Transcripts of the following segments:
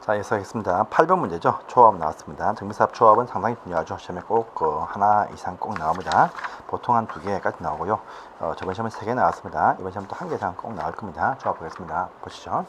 자, 여기서 하겠습니다. 8번 문제죠. 조합 나왔습니다. 정비사합 조합은 상당히 중요하죠. 시험에 꼭 하나 이상 꼭 나옵니다. 보통 한 2개까지 나오고요. 저번 시험에 3개 나왔습니다. 이번 시험도 1개 이상 꼭 나올 겁니다. 조합 보겠습니다. 보시죠.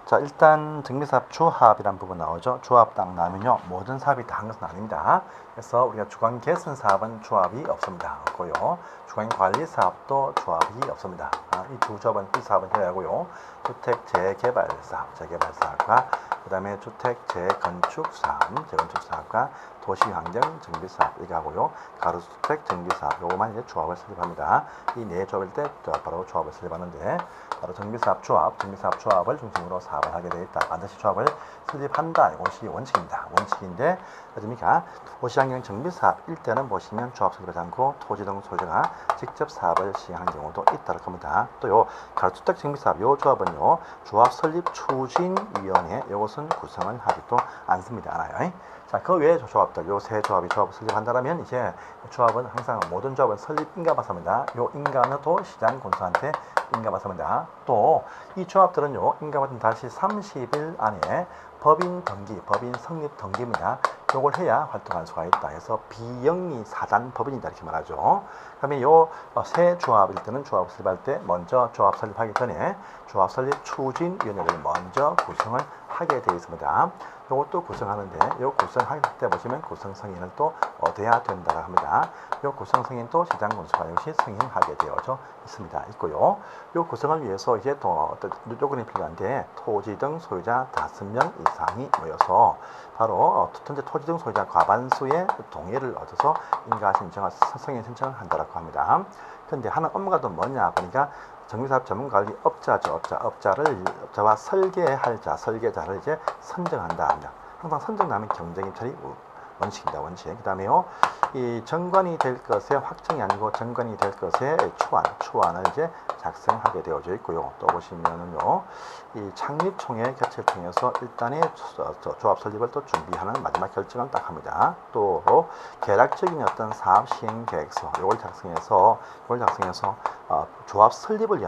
자, 일단 정비사합 조합이란 부분 나오죠. 조합 딱 나오면요, 모든 사합이 다 한 것은 아닙니다. 그래서 우리가 주관 개선 사합은 조합이 없습니다. 없고요. 주관 관리 사합도 조합이 없습니다. 이 두 조합은 이 사합은 해야 하고요. 주택 재개발 사업, 재개발 사업과 그 다음에 주택 재건축 사업, 재건축 사업과 도시환경 정비 사업 이거 하고요. 가로주택 정비 사업 요거만 이제 조합을 설립합니다. 이 네 조합일 때 바로 조합을 설립하는데, 바로 정비사업 조합, 정비사업 조합을 중심으로 사업을 하게 되어 있다. 반드시 조합을 설립한다. 이것이 원칙입니다. 원칙인데, 그러니까 도시환경 정비사업일 때는 보시면 조합 설립하지 않고 토지 등 소유자가 직접 사업을 시행하는 경우도 있다고 합니다. 또요, 가로주택 정비사업 요 조합은요, 조합 설립 추진위원회 요것은 구성을 하지도 않습니다. 않아요. 자, 그 외에 조합들, 요 세 조합이 조합을 설립한다면 이제 조합은 항상 모든 조합은 설립 인가받습니다. 요 인가는 시장 군수한테 인가받습니다. 또 이 조합들은요, 인가받은 다시 30일 안에 법인 등기, 법인 성립 등기입니다. 요걸 해야 활동할 수가 있다. 해서 비영리 사단 법인이다 이렇게 말하죠. 그러면 요 새 조합일 때는 조합 설립할 때 먼저 조합 설립하기 전에 조합 설립 추진위원회를 먼저 구성을 하게 되어 있습니다. 요것도 구성하는데, 요 구성할 때 보시면 구성 승인을 또 얻어야 된다고 합니다. 요 구성 승인도 시장 군수가 역시 승인하게 되어져 있습니다. 있고요. 요 구성을 위해서 이제 또 어떤 요건이 필요한데, 토지 등 소유자 5명 이상이 모여서 바로 현재 토지 등 소유자 과반수의 동의를 얻어서 인가 신청을, 승인 신청을 한다고 합니다. 그런데 하는 업무가 또 뭐냐 보니까 정비사업 전문관리 업자죠. 업자와 설계할 자, 설계자를 이제 선정한다 합니다. 항상 선정하면 경쟁 입찰이 원칙입니다. 원칙. 그 다음에요, 이 정관이 될 것에 확정이 아니고 정관이 될 것에 초안을 이제 작성하게 되어져 있고요. 또 보시면은요, 이 창립총회 교체를 통해서 일단의 조합 설립을 또 준비하는 마지막 결정을 딱 합니다. 또 계략적인 어떤 사업 시행 계획서 이걸 작성해서 조합 설립을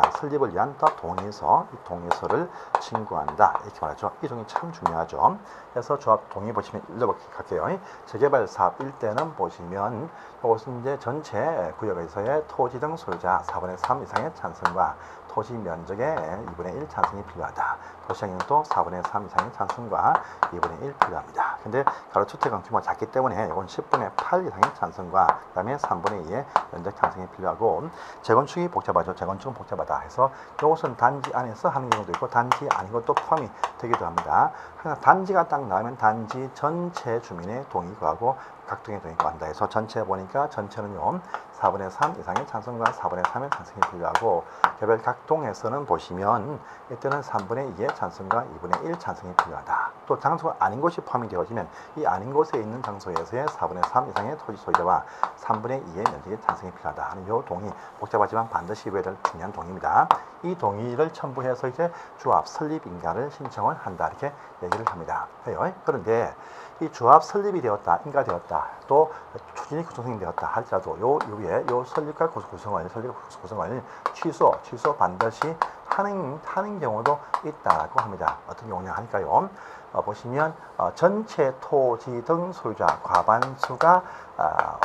위한 또 동의서, 이 동의서를 친구한다 이렇게 말하죠. 이 종이 참 중요하죠. 그래서 조합 동의 보시면 읽어볼게요. 재개발 사업일 때는 보시면 이것은 이제 전체 구역에서의 토지 등 소유자 4분의 3 이상의 찬성과 토지 면적의 2분의 1 찬성이 필요하다. 도시환경도 4분의 3 이상의 찬성과 2분의 1 필요합니다. 근데 가로주택은 규모가 작기 때문에 이건 10분의 8 이상의 찬성과 그 다음에 3분의 2의 면적 찬성이 필요하고, 재건축이 복잡하죠. 재건축은 복잡하다 해서 이것은 단지 안에서 하는 경우도 있고 단지 아니고 또 포함이 되기도 합니다. 항상 단지가 딱 나오면 단지 전체 주민의 동의 구하고 각동의 동의 구한다 해서 전체 보니까 전체는요 4분의 3 이상의 찬성과 4분의 3의 찬성이 필요하고, 개별 각동에서는 보시면 이때는 3분의 2의 찬성과 2분의 1 찬성이 필요하다. 또 장소가 아닌 곳이 포함이 되어지면 이 아닌 곳에 있는 장소에서의 4분의 3 이상의 토지 소유자와 3분의 2의 면적의 찬성이 필요하다 하는 이 동의, 복잡하지만 반드시 이루어야 될 중요한 동의입니다. 이 동의를 첨부해서 이제 조합 설립 인가를 신청을 한다 이렇게 얘기를 합니다. 그런데 이 조합 설립이 되었다, 인가되었다, 또 추진이 구성이 되었다 할지라도 요 위에 요 설립과 구성을 취소 반드시 하는 경우도 있다고 합니다. 어떤 경우냐 하니까요. 보시면 전체 토지 등 소유자 과반수가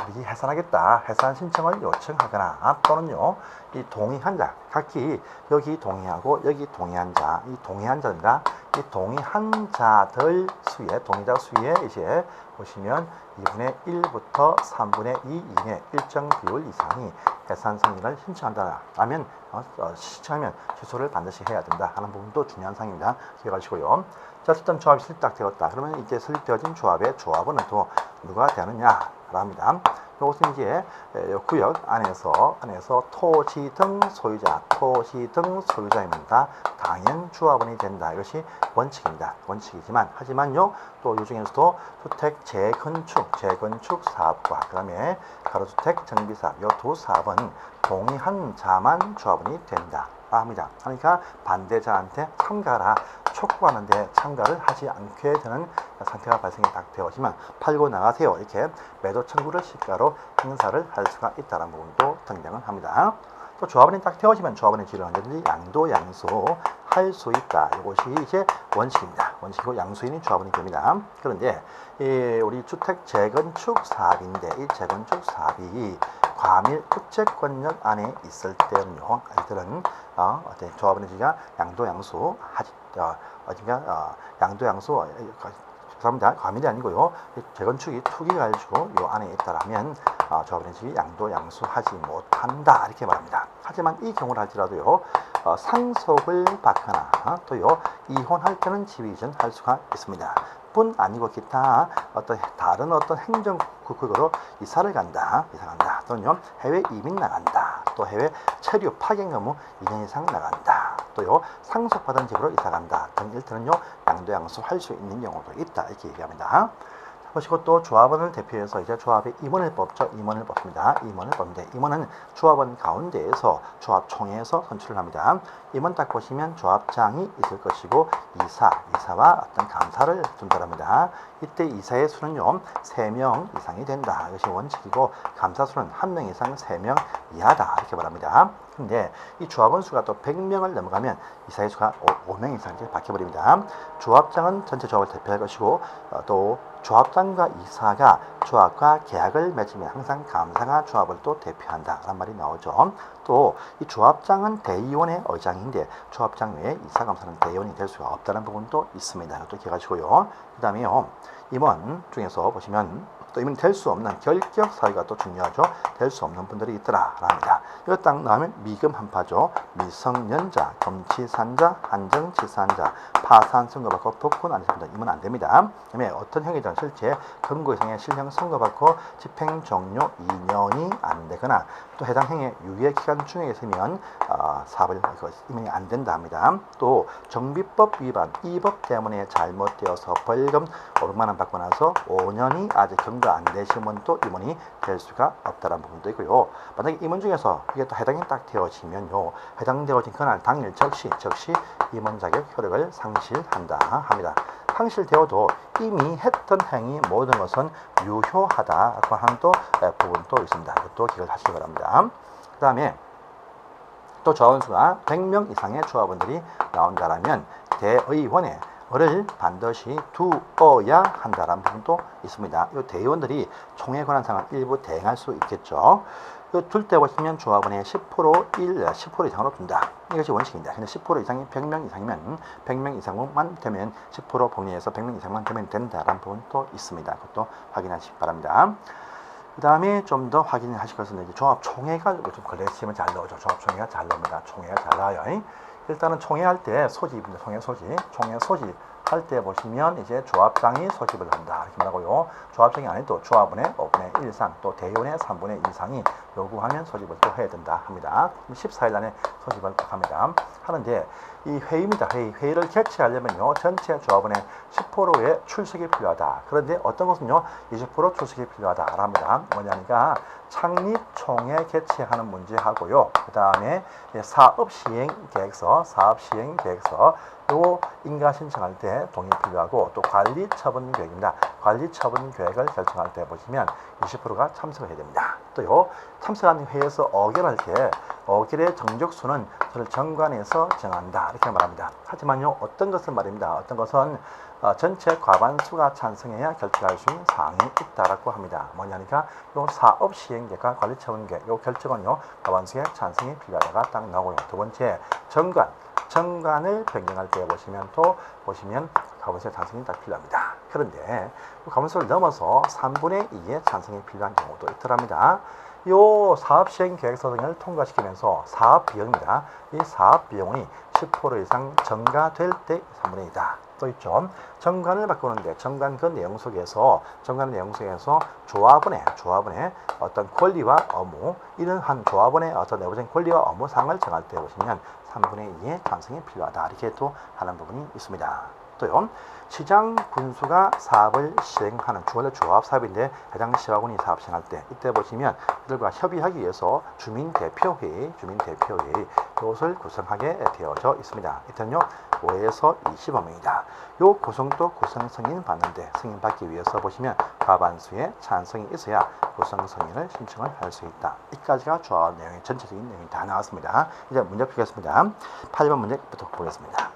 우리 해산하겠다, 해산 신청을 요청하거나 또는요, 이 동의한 자, 각기 여기 동의하고 여기 동의한 자, 이 동의한 자입니다. 이 동의한 자들 수의 동의자 수에 이제 보시면 2분의 1부터 3분의 2 이내 일정 비율 이상이 해산 승인을 신청한다 하면 신청하면 취소를 반드시 해야 된다 하는 부분도 중요한 사항입니다. 기억하시고요. 자, 일단 조합이 설립되었다. 그러면 이제 설립되어진 조합은 또 누가 되느냐 합니다. 이것은 이제 구역 안에서 토지 등 소유자입니다. 당연 조합원이 된다. 이것이 원칙입니다. 원칙이지만 하지만요, 또 이 중에서도 주택 재건축 사업과 그 다음에 가로주택 정비 사업 이 두 사업은 동의한 자만 조합원이 된다 합니다. 그러니까 반대자한테 참가라 촉구하는데 참가를 하지 않게 되는 상태가 발생이 딱 되어지만 팔고 나가세요 이렇게 매도 청구를 시가로 행사를 할 수가 있다는 부분도 등장을 합니다. 또 조합원이 딱 되어지면 조합원의 지위를 언제든지 양도 양수 할 수 있다. 이것이 이제 원칙입니다. 원칙이고 양수인이 조합원이 됩니다. 그런데 우리 주택 재건축 사업인데 이 재건축 사업이 과밀 국채권역 안에 있을 때는요, 이들은 조합원의 지위가 양도 양수 하지 양도 양수 죄송합니다. 과밀이 아니고요. 재건축이 투기 가지고 요 안에 있다라면 조합원의 지위 양도 양수하지 못한다 이렇게 말합니다. 하지만 이 경우를 할지라도요, 상속을 받거나 또요 이혼할 때는 지위 이전할 수가 있습니다. 뿐 아니고 기타 다른 행정국으로 이사 간다 또는요 해외 이민 나간다, 또 해외 체류 파견 업무 2년 이상 나간다, 또요 상속받은 집으로 이사 간다 등 일때는요 양도 양수 할 수 있는 경우도 있다 이렇게 얘기합니다. 보시고 또 조합원을 대표해서 이제 조합의 임원을 뽑죠. 임원을 뽑습니다. 임원을 뽑는데 임원은 조합원 가운데에서 조합총회에서 선출을 합니다. 임원 딱 보시면 조합장이 있을 것이고 이사와 어떤 감사를 둔다랍니다. 이때 이사의 수는요 3명 이상이 된다. 이것이 원칙이고 감사 수는 1명 이상 3명 이하다 이렇게 말합니다. 근데 이 조합원 수가 또 100명을 넘어가면 이사의 수가 5명 이상 이렇게 바뀌어버립니다. 조합장은 전체 조합을 대표할 것이고 또 조합장과 이사가 조합과 계약을 맺으면 항상 감사가 조합을 또 대표한다 라는 말이 나오죠. 또 이 조합장은 대의원의 의장인데 조합장 외에 이사 감사는 대의원이 될 수가 없다는 부분도 있습니다. 이것도 기억하시고요. 그 다음에요 임원 중에서 보시면 또 임원이 될 수 없는 결격 사유가 또 중요하죠. 될 수 없는 분들이 있더라 합니다. 이거 딱 나오면 미금 한파죠. 미성년자, 검치산자, 한정치산자, 파산 선고받고 복권 안 했습니다. 임원 안 됩니다. 그다음에 어떤 형이든 실제 금고 이상의 실형 선고받고 집행 종료 2년이 안 되거나 또 해당 행위 유예 기간 중에 있으면 사업을 임원이 안 된다 합니다. 또 정비법 위반, 이 법 때문에 잘못되어서 벌금 500만 원 받고 나서 5년이 아직 경과 안 되시면 또 임원이 될 수가 없다는 부분도 있고요. 만약에 임원 중에서 이게 또 해당이 딱 되어지면요, 해당되어진 그날 당일 즉시 임원 자격 효력을 상실한다 합니다. 상실되어도 이미 했던 행위 모든 것은 유효하다고 하는 또 부분도 있습니다. 이것도 기억을 하시기 바랍니다. 그 다음에 또 조합원 수가 100명 이상의 조합원들이 나온다라면 대의원의 를 반드시 두어야 한다라는 부분도 있습니다. 이 대의원들이 총회 권한상을 일부 대행할 수 있겠죠. 둘 때 보시면 조합원의 10% 이상으로 둔다. 이것이 원칙입니다. 근데 10% 이상이 100명 이상이면 100명 이상만 되면 10% 법리에서 100명 이상만 되면 된다라는 부분도 있습니다. 그것도 확인하시기 바랍니다. 그 다음에 좀 더 확인하실 것은 이제 조합총회가 좀 걸레치면 잘 나오죠. 조합총회가 잘 나옵니다. 총회가 잘 나와요. 일단은 총회할 때 소집입니다. 총회 소집 할 때 보시면 이제 조합장이 소집을 한다 이렇게 말하고요. 조합장이 아니도 조합원의 5분의 1 이상 또 대의원의 3분의 2 이상이 요구하면 소집을 또 해야 된다 합니다. 14일 안에 소집을 합니다. 하는데 이 회의입니다. 회의를 개최하려면요 전체 조합원의 10%의 출석이 필요하다. 그런데 어떤 것은요 20% 출석이 필요하다 합니다. 뭐냐니까 창립총회 개최하는 문제하고요. 그 다음에 사업시행계획서 요 인가 신청할 때 동의 필요하고 또 관리처분계획입니다. 관리처분계획을 결정할 때 보시면 20%가 참석을 해야 됩니다. 또요 참석하는 회의에서 의결할 때 의결의 정족수는 저를 정관에서 정한다 이렇게 말합니다. 하지만요 어떤 것은 말입니다. 어떤 것은 전체 과반수가 찬성해야 결정할 수 있는 사항이 있다라고 합니다. 뭐냐니까 요 사업시행계획과 관리처분계획 요 결정은요 과반수의 찬성이 필요하다가 딱 나오고요. 두 번째 정관을 변경할 때 보시면 과반수의 찬성이 딱 필요합니다. 그런데 과반수를 넘어서 3분의 2의 찬성이 필요한 경우도 있더랍니다. 요 사업시행계획서 등을 통과시키면서 사업비용입니다. 이 사업비용이 10% 이상 증가될 때 3분의 2다. 또 있죠. 정관을 바꾸는데 정관 그 내용 속에서 조합원의 어떤 권리와 업무 이러한 조합원의 어떤 내부적인 권리와 업무상을 정할 때 보시면 3분의 2의 찬성이 필요하다. 이렇게 또 하는 부분이 있습니다. 또요. 시장 군수가 사업을 시행하는 원래 조합 사업인데 해당 시화군이 사업 시행할 때 이때 보시면 이들과 협의하기 위해서 주민대표회의 이것을 구성하게 되어져 있습니다. 이때는요 5에서 25명이다. 요 구성도 구성 승인 받는데 승인 받기 위해서 보시면 과반수의 찬성이 있어야 구성 승인을 신청을 할 수 있다. 이까지가 조합 내용의 전체적인 내용이 다 나왔습니다. 이제 문제 풀겠습니다. 8번 문제부터 보겠습니다.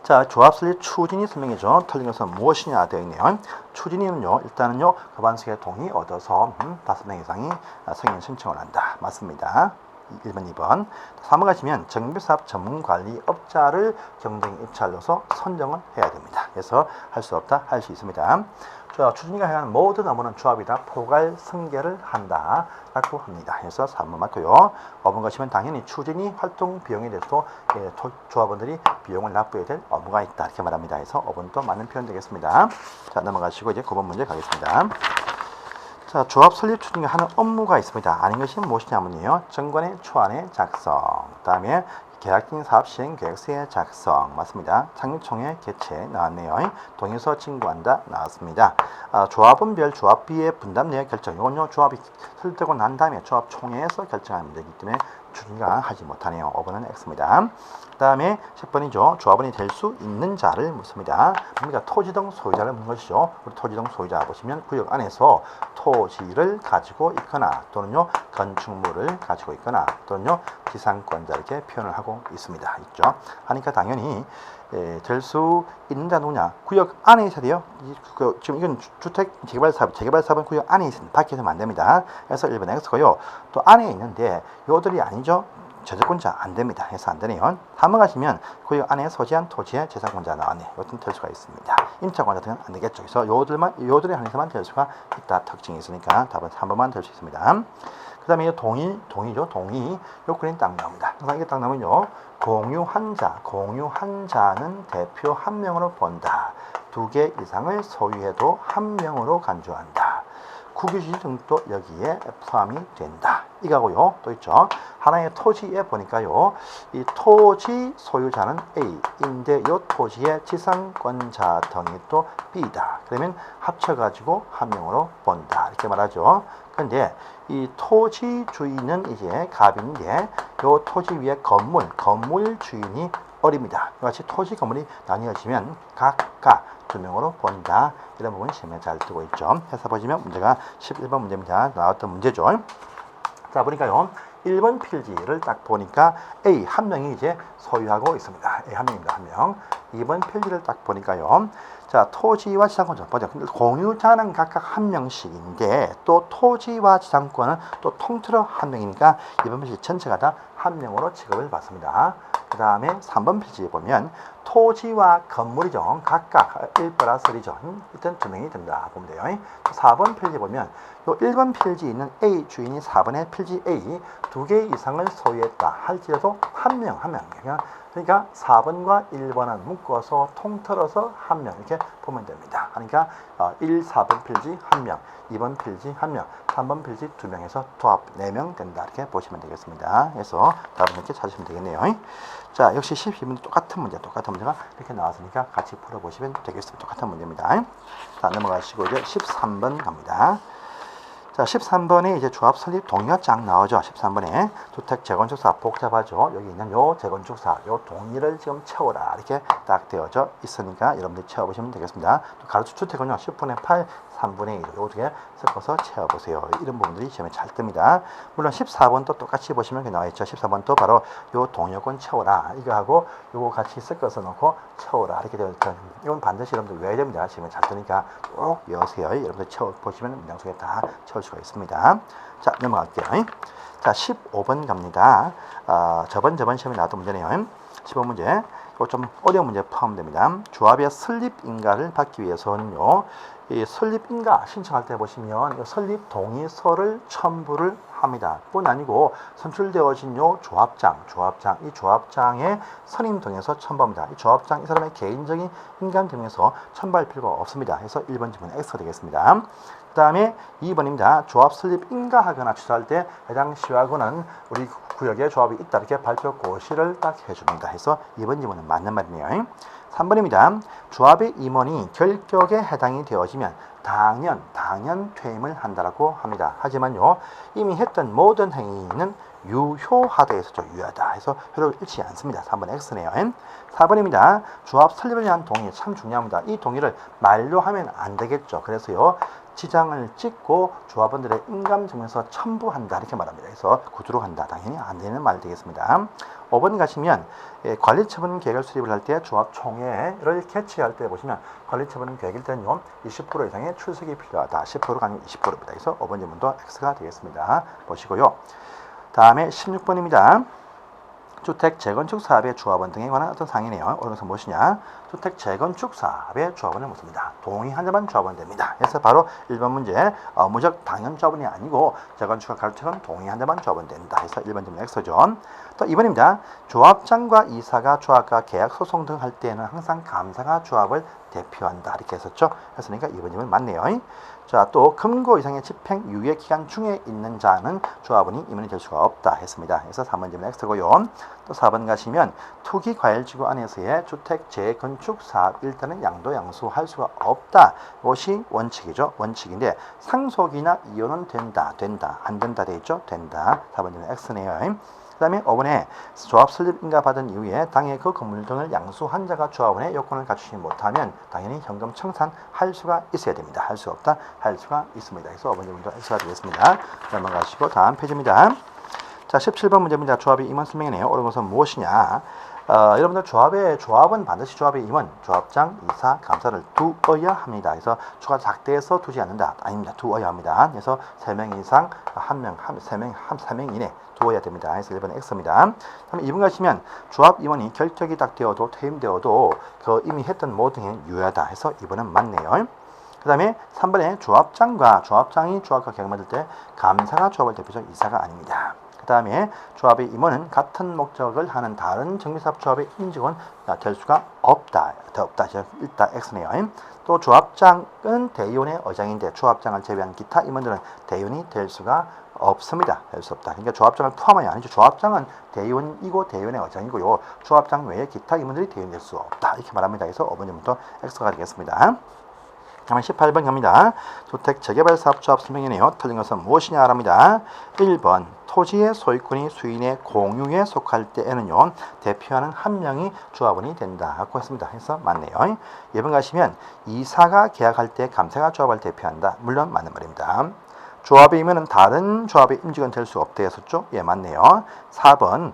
자, 조합 설립 추진이 설명이죠. 틀린 것은 무엇이냐 되어 있네요. 추진이는요, 일단은요, 과반수의 동의 얻어서 5명 이상이 승인 신청을 한다. 맞습니다. 1번, 2번. 3번 가시면 정비사업 전문관리업자를 경쟁 입찰로서 선정을 해야 됩니다. 그래서 할 수 없다, 할 수 있습니다. 추진이가 해야 하는 모든 업무는 조합이다 포괄 승계를 한다 라고 합니다. 그래서 3번 맞고요. 5번 가시면 당연히 추진이 활동 비용에 대해서도 조합원들이 비용을 납부해야 될 업무가 있다 이렇게 말합니다. 그래서 5번도 맞는 표현 되겠습니다. 자, 넘어가시고 이제 9번 문제 가겠습니다. 자, 조합 설립 추진이 하는 업무가 있습니다. 아닌 것이 무엇이냐면요. 정관의 초안의 작성, 그 다음에 계약진 사업 시행 계획서의 작성 맞습니다. 창립총회 개최 나왔네요. 동의서 친구한다 나왔습니다. 조합원별 조합비의 분담 내역 결정 이건요 조합이 설립되고 난 다음에 조합총회에서 결정하면 되기 때문에 추진이가 하지 못하네요. 5번은 X입니다. 그 다음에 10번이죠. 조합원이 될 수 있는 자를 묻습니다. 그러니까 토지 등 소유자를 묻는 것이죠. 우리 토지 등 소유자 보시면 구역 안에서 토지를 가지고 있거나 또는요 건축물을 가지고 있거나 또는요 지상권자 이렇게 표현을 하고 있습니다. 있죠. 하니까 당연히 될 수 있는 자 누구냐? 구역 안에 있어야 돼요. 지금 이건 주택 재개발 사업은 구역 안에 있으면 밖에 있으면 안 됩니다. 그래서 1번 X고요. 또 안에 있는데 요들이 아니죠. 저작권자 안 됩니다. 해서 안 되네요. 한번 가시면 구역 안에 소지한 토지의 재산권자 나왔네. 이것은 될 수가 있습니다. 임차권자 등은 안 되겠죠. 그래서 요들에 한해서만 될 수가 있다. 특징이 있으니까 답은 3번만 될 수 있습니다. 그 다음에 동의죠. 동의. 요건이 딱 나옵니다. 항상 이게 딱 나오면요. 공유한 자는 대표 한 명으로 본다. 2개 이상을 소유해도 한 명으로 간주한다. 국유지 등도 여기에 포함이 된다. 이거고요. 또 있죠. 하나의 토지에 보니까요. 이 토지 소유자는 A인데 이 토지의 지상권자 등이 또 B다. 그러면 합쳐가지고 한 명으로 본다. 이렇게 말하죠. 그런데 이 토지 주인은 이제 갑인데 이 토지 위에 건물 주인이 어립니다. 이같이 토지 건물이 나뉘어지면 각각 2명으로 본다. 이런 부분 시험에 잘 뜨고 있죠. 해서 보시면 문제가 11번 문제입니다. 나왔던 문제죠. 자, 보니까요. 1번 필지를 딱 보니까 A 한 명이 이제 소유하고 있습니다. A 한 명입니다. 한 명. 2번 필지를 딱 보니까요. 자, 토지와 지상권 보죠. 근데 공유자는 각각 한 명씩인데 또 토지와 지상권은 또 통틀어 한 명이니까 2번 필지 전체가 다 한 명으로 취급을 받습니다. 그 다음에 3번 필지에 보면 토지와 건물이죠. 각각 1+1이죠. 일단 2명이 된다. 보면 돼요. 4번 필지 보면 요 1번 필지에 있는 A 주인이 4번의 필지 A 2개 이상을 소유했다. 할지라도 한 명. 그러니까 4번과 1번은 묶어서 통틀어서 한 명 이렇게 보면 됩니다. 그러니까 1, 4번 필지 한 명, 2번 필지 한 명, 3번 필지 2명에서 도합 4명 된다. 이렇게 보시면 되겠습니다. 그래서 답은 이렇게 찾으시면 되겠네요. 자, 역시 12번 똑같은 문제가 이렇게 나왔으니까 같이 풀어보시면 되겠습니다. 똑같은 문제입니다. 자, 넘어가시고 이제 13번 갑니다. 자, 13번에 이제 조합 설립 동의가 쫙 나오죠. 13번에 주택 재건축사 복잡하죠. 여기 있는 요 재건축사 요 동의를 지금 채워라 이렇게 딱 되어져 있으니까 여러분들 채워보시면 되겠습니다. 또 가로수 주택은요 10분의 8 3분의 1 요렇게 섞어서 채워보세요. 이런 부분들이 시험에 잘 뜹니다. 물론 14번도 똑같이 보시면 나와 있죠. 14번도 바로 요 동의요건 채워라 이거하고 요거 같이 섞어서 놓고 채워라 이렇게 되어 있죠. 이건 반드시 여러분들 외워야 됩니다. 시험에 잘 뜨니까 꼭 외우세요. 여러분들 채워보시면 문장 속에 다 채울 수가 있습니다. 자, 넘어갈게요. 자, 15번 갑니다. 저번 시험에 나왔던 문제네요. 15문제. 이거 좀 어려운 문제 포함됩니다. 조합의 설립인가를 받기 위해서는요. 이 설립인가 신청할 때 보시면 설립 동의서를 첨부를 합니다. 뿐 아니고 선출되어진 요 조합장 이 조합장의 선임 등에서 첨부합니다. 이 조합장 이 사람의 개인적인 인감 등에서 첨부할 필요가 없습니다. 그래서 1번 질문 X가 되겠습니다. 그 다음에 2번입니다. 조합 설립 인가하거나 취소할 때 해당 시화군은 우리 구역에 조합이 있다 이렇게 발표 고시를 딱 해줍니다. 해서 이번 지문은 맞는 말이네요. 3번입니다. 조합의 임원이 결격에 해당이 되어지면 당연 퇴임을 한다라고 합니다. 하지만요, 이미 했던 모든 행위는 유효하다 했었죠. 유효하다 해서 효력을 잃지 않습니다. 3번 X네요. 4번입니다. 조합 설립을 위한 동의 참 중요합니다. 이 동의를 만료하면 안 되겠죠. 그래서요, 지장을 찍고 조합원들의 인감증명서 첨부한다 이렇게 말합니다. 그래서 구두로 한다. 당연히 안 되는 말 되겠습니다. 5번 가시면 관리처분 계획을 수립을 할 때 조합 총회를 개최할 때 보시면 관리처분 계획일 때는요 20% 이상의 출석이 필요하다. 10%가 아니고 20%입니다. 그래서 5번 질문도 X가 되겠습니다. 보시고요. 다음에 16번입니다. 주택 재건축 사업의 조합원 등에 관한 어떤 상이네요. 오른손 무엇이냐? 주택 재건축 사업의 조합원을 묻습니다. 동의한자만 조합원 됩니다. 그래서 바로 1번 문제 무적 당연 조합원이 아니고 재건축과 가로채는 동의한자만 조합원 된다. 해서 1번 질문 X죠. 또 2번입니다. 조합장과 이사가 조합과 계약 소송 등 할 때는 항상 감사가 조합을 대표한다. 이렇게 했었죠. 그러니까 2번 질문 맞네요. 자, 또 금고 이상의 집행 유예 기간 중에 있는 자는 조합원이 임원이 될 수가 없다 했습니다. 그래서 3번 질문 X고요. 또 4번 가시면 투기 과열지구 안에서의 주택 재건축 사업 일단은 양도 양수할 수가 없다. 이것이 원칙이죠. 원칙인데 상속이나 이혼은 된다. 안 된다 돼 있죠. 된다. 4번 질문 X네요. 그 다음에 5번에 조합 설립 인가 받은 이후에 당의 그 건물 등을 양수한 자가 조합원의 요건을 갖추지 못하면 당연히 현금 청산할 수가 있어야 됩니다. 할 수 없다. 할 수가 있습니다. 그래서 5번 질문도 X가 되겠습니다. 넘어가시고 다음 페이지입니다. 자, 17번 문제입니다. 조합의 임원 설명이네요. 옳은 것은 무엇이냐? 여러분들 조합은 반드시 조합의 임원, 조합장, 이사, 감사를 두어야 합니다. 그래서 추가 작대해서 두지 않는다. 아닙니다. 두어야 합니다. 그래서 3명 이상, 3명 이내 두어야 됩니다. 그래서 1번 X입니다. 그럼 2번 가시면 조합 임원이 결격이 딱 되어도 퇴임되어도 그 이미 했던 모든 행위는 유효하다 해서 2번은 맞네요. 그 다음에 3번에 조합장이 조합과 계약 맺을 때 감사가 조합을 대표해서 이사가 아닙니다. 그 다음에 조합의 임원은 같은 목적을 하는 다른 정비사업 조합의 임직원 될 수가 없다. 일단 X네요. 또 조합장은 대의원의 의장인데 조합장을 제외한 기타 임원들은 대의원이 될 수가 없습니다. 될 수 없다. 그러니까 조합장을 포함하여 아니죠. 조합장은 대의원이고 대의원의 의장이고요. 조합장 외에 기타 임원들이 대의원이 될 수 없다. 이렇게 말합니다. 그래서 5번부터 X가 되겠습니다. 다음에 18번 갑니다. 주택 재개발 사업 조합 설명이네요. 틀린 것은 무엇이냐 합니다. 1번 토지의 소유권이 수인의 공유에 속할 때에는요 대표하는 한 명이 조합원이 된다고 했습니다. 해서 맞네요. 2번 가시면 이사가 계약할 때 감사가 조합을 대표한다. 물론 맞는 말입니다. 조합의 임원은 다른 조합의 임직원 될 수 없다 했었죠? 예, 맞네요. 4번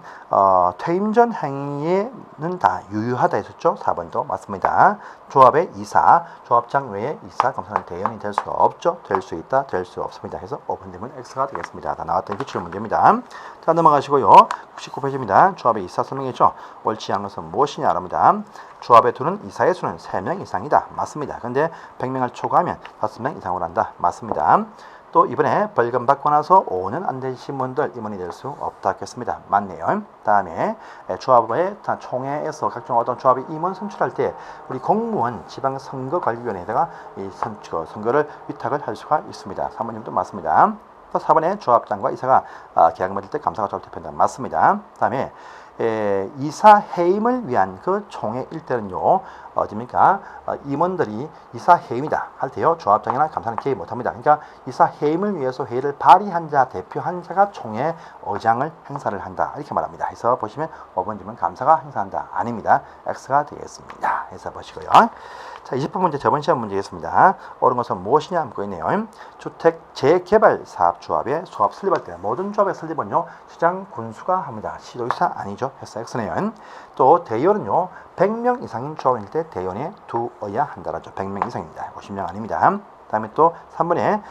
퇴임 전 행위는 다 유효하다 했었죠? 4번도 맞습니다. 조합의 이사, 조합장 외에 이사, 감사는 대연이 될 수가 없죠? 될 수 있다, 될 수 없습니다. 해서 5번 되면 X가 되겠습니다. 다 나왔던 기출 문제입니다. 자, 넘어가시고요. 99페이지입니다. 조합의 이사 설명이죠? 옳지 않은 것은 무엇이냐 합니다. 조합의 두는 이사의 수는 3명 이상이다. 맞습니다. 그런데 100명을 초과하면 5명 이상으로 한다. 맞습니다. 또 이번에 벌금 받고 나서 5년 안 되신 분들 임원이 될 수 없다 했습니다. 맞네요. 다음에 조합의 총회에서 각종 어떤 조합의 임원 선출할 때 우리 공무원 지방선거관리위원회에다가 이 선거를 위탁을 할 수가 있습니다. 3번님도 맞습니다. 또 4번에 조합장과 이사가 계약 맺을 때 감사가 조합 대표한다. 맞습니다. 다음에 이사 해임을 위한 그 총회일 때는요 어디입니까? 임원들이 이사 해임이다 할 때요 조합장이나 감사는 개입 못합니다. 그러니까 이사 해임을 위해서 회의를 발의한 자, 대표한 자가 총회 의장을 행사를 한다 이렇게 말합니다. 해서 보시면 5번 질문 감사가 행사한다 아닙니다. X가 되겠습니다. 해서 보시고요. 자, 20번 문제 저번 시험 문제였습니다. 옳은 것은 무엇이냐 묻고 있네요. 주택 재개발 사업 조합의 조합 설립할 때 모든 조합의 설립은요 시장 군수가 합니다. 시도이사 아니죠. 해서 X네요. 또 대의원은요 100명 이상인 조합일 때 대의원에 두어야 한다라죠. 100명 이상입니다. 50명 아닙니다. 다음에 또 3번에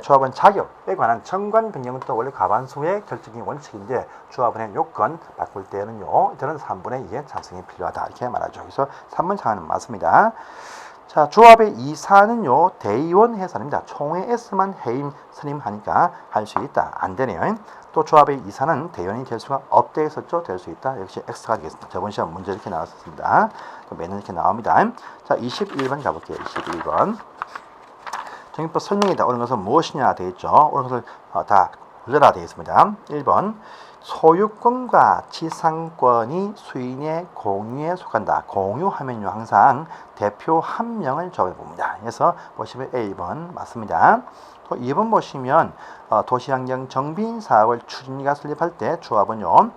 조합원 자격에 관한 정관 변경은 또 원래 과반수의 결정이 원칙인데 조합원의 요건 바꿀 때는요 저는 3분의 2의 찬성이 필요하다 이렇게 말하죠. 그래서 3번 상황은 맞습니다. 자, 조합의 이사는요 대의원 해산입니다. 총회에서만 해임 선임하니까 할 수 있다. 안 되네요. 또 조합의 이사는 대의원이 될 수가 없다 했었죠. 될 수 있다. 역시 X가 되겠습니다. 저번 시험 문제 이렇게 나왔었습니다. 또 매년 이렇게 나옵니다. 자, 21번 가볼게요. 21번. 정의법 설명이다. 옳은 것은 무엇이냐 되어 있죠. 옳은 것을 다 돌려라 되어 있습니다. 1번 소유권과 지상권이 수인의 공유에 속한다. 공유하면요 항상 대표 한 명을 적어 봅니다. 그래서 보시면 A번 맞습니다. 또 2번 보시면 도시환경 정비 사업을 추진위가 설립할 때 조합은요.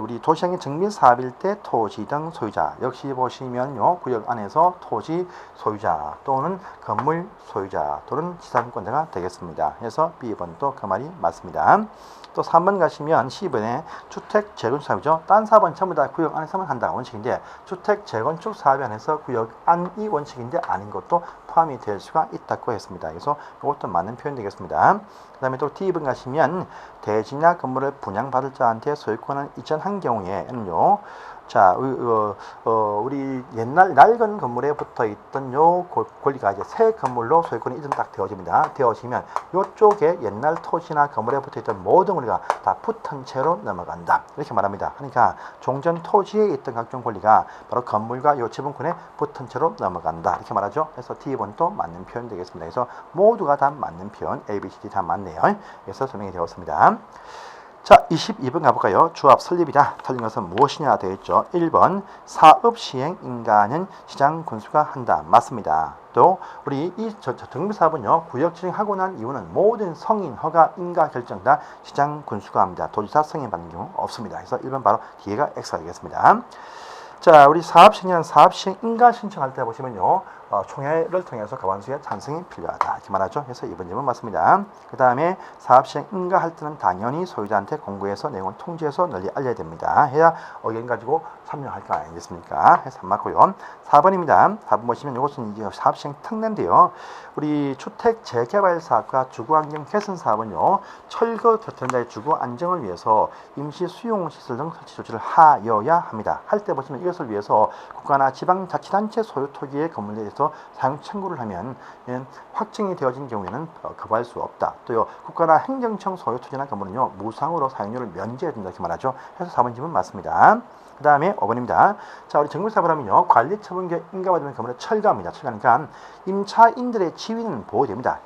우리 도시환경 정비 사업일 때 토지 등 소유자 역시 보시면요 구역 안에서 토지 소유자 또는 건물 소유자 또는 지상권자가 되겠습니다. 그래서 B번도 그 말이 맞습니다. 또 3번 가시면 C번에 주택 재건축 사업이죠. 딴 사업은 전부 다 구역 안에서만 한다 원칙인데 주택 재건축 사업에 한해서 구역 안이 원칙인데 아닌 것도 포함이 될 수가 있다고 했습니다. 그래서 이것도 맞는 표현 되겠습니다. 그 다음에 또 D번 가시면 대지나 건물을 분양받을 자한테 소유권을 이전한 경우에는요. 자, 우리 옛날 낡은 건물에 붙어 있던 요 권리가 이제 새 건물로 소유권이 이전 딱 되어집니다. 되어지면 요쪽에 옛날 토지나 건물에 붙어 있던 모든 권리가 다 붙은 채로 넘어간다. 이렇게 말합니다. 그러니까 종전 토지에 있던 각종 권리가 바로 건물과 요 지분권에 붙은 채로 넘어간다. 이렇게 말하죠. 그래서 D번도 맞는 표현 되겠습니다. 그래서 모두가 다 맞는 표현, A, B, C, D 다 맞네요. 그래서 설명이 되었습니다. 자, 22번 가볼까요? 조합 설립이다. 틀린 것은 무엇이냐 되어 있죠. 1번 사업 시행 인가는 시장 군수가 한다. 맞습니다. 또 우리 이 정비사업은요 구역 지정하고 난 이후는 모든 성인 허가 인가 결정 다 시장 군수가 합니다. 도지사 승인 받는 경우 없습니다. 그래서 1번 바로 뒤에가 X가 되겠습니다. 자, 우리 사업시행이란 사업시행 인가 신청할 때 보시면요 총회를 통해서 과반수의 찬성이 필요하다 이렇게 말하죠. 그래서 이번 질문 맞습니다. 그 다음에 사업시행 인가할 때는 당연히 소유자한테 공고해서 내용을 통지해서 널리 알려야 됩니다. 해야 의견 가지고 참여할 거 아니겠습니까? 해서 안 맞고요. 4번입니다. 4번 보시면 이것은 이제 사업시행 특례인데요. 우리 주택 재개발 사업과 주거환경 개선 사업은요 철거 교통자의 주거 안정을 위해서 임시 수용시설 등 설치 조치를 하여야 합니다. 할 때 보시면 이것을 위해서 국가나 지방자치단체 소유 토지의 건물에 대해서 사용 청구를 하면 확정이 되어진 경우에는 거부할 수 없다. 또요 국가나 행정청 소유 토지나 건물은요 무상으로 사용료를 면제해 준다 이렇게 말하죠. 해서 4번 질문 맞습니다. 그 다음에 5번입니다. 자, 우리 정비사업을 하면요 관리 처분계 인가받으면 건물을 철거합니다. 철거하니까 임차인들의 지위는 보호됩니다.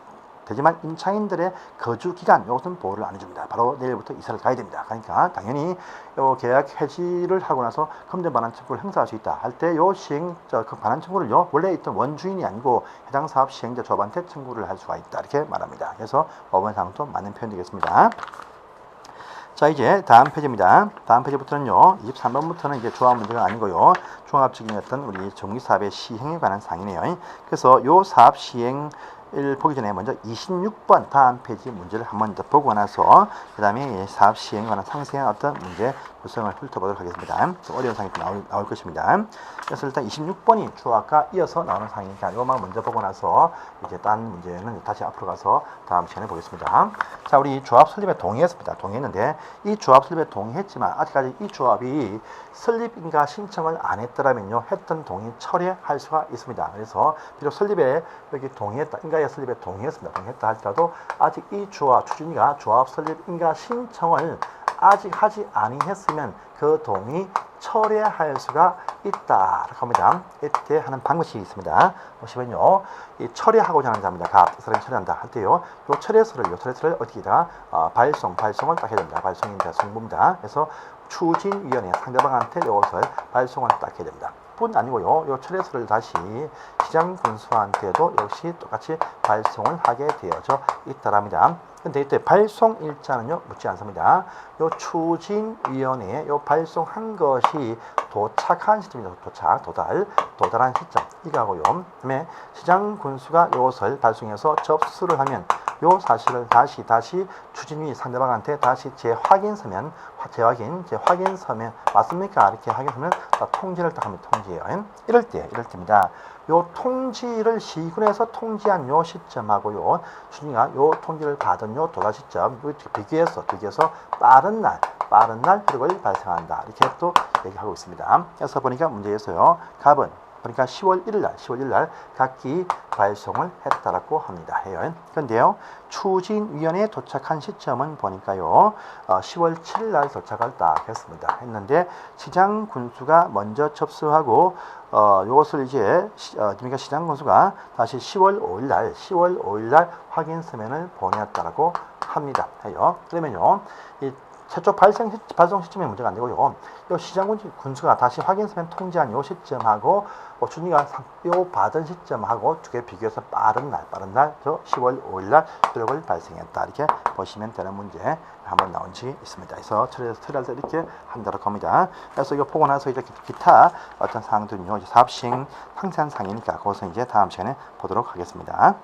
되지만 임차인들의 거주 기간 이것은 보호를 안 해줍니다. 바로 내일부터 이사를 가야 됩니다. 그러니까 당연히 요 계약 해지를 하고 나서 검증 반환 청구를 행사할 수 있다. 할 때 요 시행 그 반환 청구를요 원래 있던 원주인이 아니고 해당 사업 시행자 조합한테 청구를 할 수가 있다. 이렇게 말합니다. 그래서 5번 사항도 맞는 표현 되겠습니다. 자, 이제 다음 페이지입니다. 다음 페이지부터는요 23번부터는 이제 조합 문제가 아니고요 종합적인 어떤 우리 정비사업의 시행에 관한 사항이네요. 그래서 요 사업 시행 을 보기 전에 먼저 26번 다음 페이지 문제를 한번 더 보고 나서 그 다음에 사업 시행에 관한 상세한 어떤 문제 구성을 훑어보도록 하겠습니다. 어려운 사항이 나올 것입니다. 그래서 일단 26번이 조합과 이어서 나오는 사항이니까 이것만 먼저 보고 나서 이제 딴 문제는 다시 앞으로 가서 다음 시간에 보겠습니다. 자, 우리 조합 설립에 동의했습니다. 동의했는데 이 조합 설립에 동의했지만 아직까지 이 조합이 설립인가 신청을 안 했더라면요 했던 동의 철회할 수가 있습니다. 그래서 비록 설립에 여기 동의했다 인가 설립에 동의했습니다. 동의했다 할지라도 아직 이 조합 추진위가 조합 설립 인가 신청을 아직 하지 아니했으면 그 동의 철회할 수가 있다라고 합니다. 이때 하는 방법이 있습니다. 보시면요, 이 철회하고자 하는 자입니다. 서를 철회한다 할 때요, 요 철회서를 어디다 발송을 딱 해야 됩니다. 발송이 이제 성부입니다. 그래서 추진위원회 상대방한테 이것을 발송을 딱 해야 됩니다. 뿐 아니고요, 요 철회서를 다시 시장 군수한테도 역시 똑같이 발송을 하게 되어져 있다랍니다. 근데 이때 발송 일자는요 묻지 않습니다. 요 추진위원회에 요 발송한 것이 도착한 시점입니다. 도달한 시점 이거하고요. 그다음에 시장 군수가 이것을 발송해서 접수를 하면 요 사실을 다시 추진위 상대방한테 다시 재확인서면 맞습니까? 이렇게 확인하면 통지를 딱 합니다. 통지예요. 이럴 때입니다. 요 통지를 시군에서 통지한 요 시점하고요, 추진위가 요 통지를 받은 요 도달 시점 비교해서 빠른 날 효력을 발생한다. 이렇게 또 얘기하고 있습니다. 그래서 보니까 문제에서요, 갑은 그러니까 10월 1일 날 각기 발송을 했다라고 합니다. 해요. 그런데요, 추진위원회에 도착한 시점은 보니까요, 10월 7일 날 도착을 딱 했습니다. 했는데 시장 군수가 먼저 접수하고 이것을 이제 그러니까 시장 군수가 다시 10월 5일 날 확인 서면을 보냈다라고 합니다. 해요. 그러면요, 이 최초 발송 시점에 문제가 안 되고요. 이 시장 군수가 다시 확인 서면 통지한 요 시점하고 준이가 요 받은 시점하고 두 개 비교해서 빠른 날, 저 10월 5일 날 기록을 발생했다. 이렇게 보시면 되는 문제 한번 나온 적이 있습니다. 그래서 처리할 때 이렇게 한다고 합니다. 그래서 이거 보고 나서 이제 기타 어떤 사항들은요, 이제 사업시행 상세한 사항이니까 그것은 이제 다음 시간에 보도록 하겠습니다.